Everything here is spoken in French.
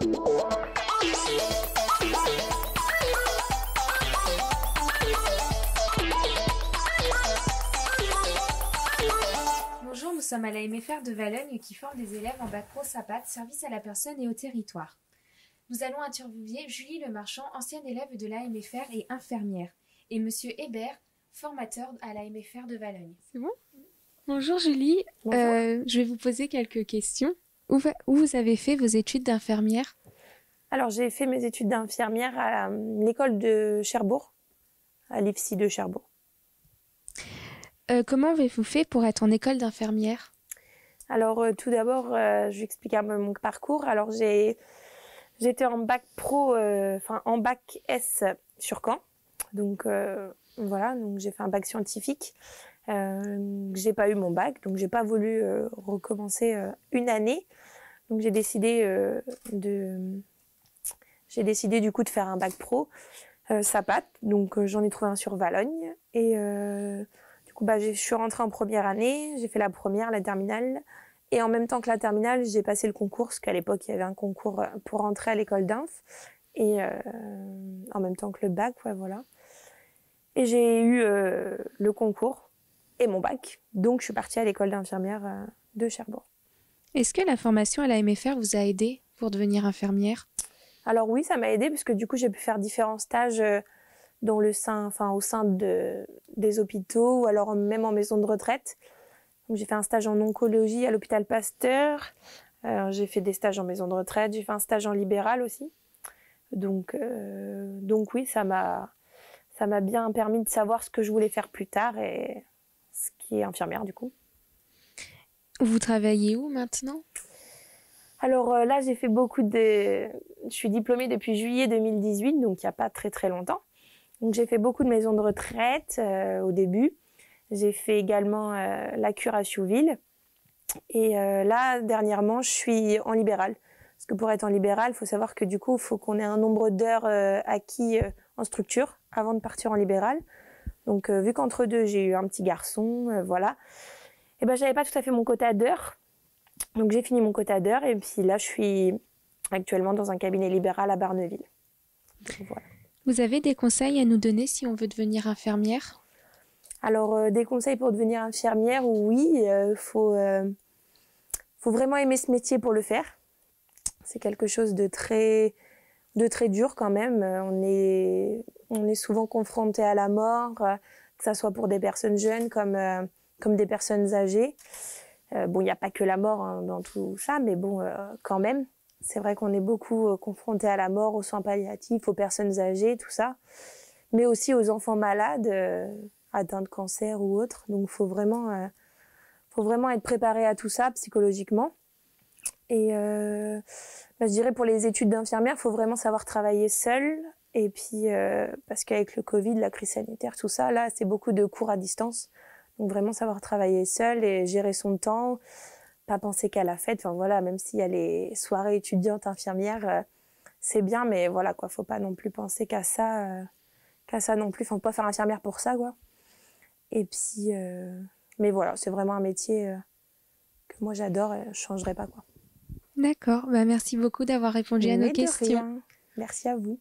Bonjour, nous sommes à la MFR de Valognes qui forme des élèves en bac pro SAPAT, service à la personne et au territoire. Nous allons interviewer Julie Lemarchand, ancienne élève de la MFR et infirmière, et Monsieur Hébert, formateur à la MFR de Valognes. C'est bon? Bonjour Julie, Bonjour. Je vais vous poser quelques questions. Où vous avez fait vos études d'infirmière? Alors, j'ai fait mes études d'infirmière à l'école de Cherbourg, à l'IFSI de Cherbourg. Comment avez-vous fait pour être en école d'infirmière? Alors, tout d'abord, je vais expliquer un peu mon parcours. Alors, j'étais en bac pro, en bac S sur Caen. Donc, voilà, donc j'ai fait un bac scientifique. J'ai pas eu mon bac, donc j'ai pas voulu recommencer une année. Donc, j'ai décidé du coup de faire un bac pro SAPAT. Donc, j'en ai trouvé un sur Valognes. Et du coup, je suis rentrée en première année. J'ai fait la première, la terminale. Et en même temps que la terminale, j'ai passé le concours, parce qu'à l'époque, il y avait un concours pour rentrer à l'école d'inf. Et en même temps que le bac, ouais, voilà. Et j'ai eu le concours et mon bac. Donc, je suis partie à l'école d'infirmière de Cherbourg. Est-ce que la formation à la MFR vous a aidé pour devenir infirmière? Alors oui, ça m'a aidé, parce que du coup, j'ai pu faire différents stages au sein des hôpitaux, ou alors même en maison de retraite. Donc, j'ai fait un stage en oncologie à l'hôpital Pasteur. J'ai fait des stages en maison de retraite. J'ai fait un stage en libéral aussi. Donc oui, ça m'a bien permis de savoir ce que je voulais faire plus tard, et ce qui est infirmière du coup. Vous travaillez où maintenant? Alors là, j'ai fait je suis diplômée depuis juillet 2018, donc il n'y a pas très très longtemps. Donc j'ai fait beaucoup de maisons de retraite au début. J'ai fait également la cure à Chouville. Et là, dernièrement, je suis en libéral. Parce que pour être en libéral, il faut savoir que du coup, il faut qu'on ait un nombre d'heures acquis en structure avant de partir en libéral. Donc vu qu'entre deux, j'ai eu un petit garçon, voilà. Et j'avais pas tout à fait mon quota d'heures. Donc j'ai fini mon quota d'heures, et puis là, je suis actuellement dans un cabinet libéral à Barneville. Donc, voilà. Vous avez des conseils à nous donner si on veut devenir infirmière? Alors, des conseils pour devenir infirmière, oui, faut vraiment aimer ce métier pour le faire. C'est quelque chose de très dur quand même. On est souvent confronté à la mort, que ça soit pour des personnes jeunes comme des personnes âgées. Bon, il n'y a pas que la mort dans tout ça, mais bon, quand même. C'est vrai qu'on est beaucoup confronté à la mort, aux soins palliatifs, aux personnes âgées, tout ça. Mais aussi aux enfants malades, atteints de cancer ou autres. Donc, faut vraiment être préparé à tout ça psychologiquement. Et je dirais pour les études d'infirmière, faut vraiment savoir travailler seul. Et puis, parce qu'avec le Covid, la crise sanitaire, tout ça, là, c'est beaucoup de cours à distance. Donc, vraiment savoir travailler seul et gérer son temps, pas penser qu'à la fête. Enfin, voilà, même s'il y a les soirées étudiantes infirmières, c'est bien, mais voilà, quoi, faut pas non plus penser qu'à ça non plus. Faut pas faire infirmière pour ça, quoi. Et puis, mais voilà, c'est vraiment un métier que moi j'adore et je changerai pas, quoi. D'accord, merci beaucoup d'avoir répondu à nos Mais de questions. rien. Merci à vous.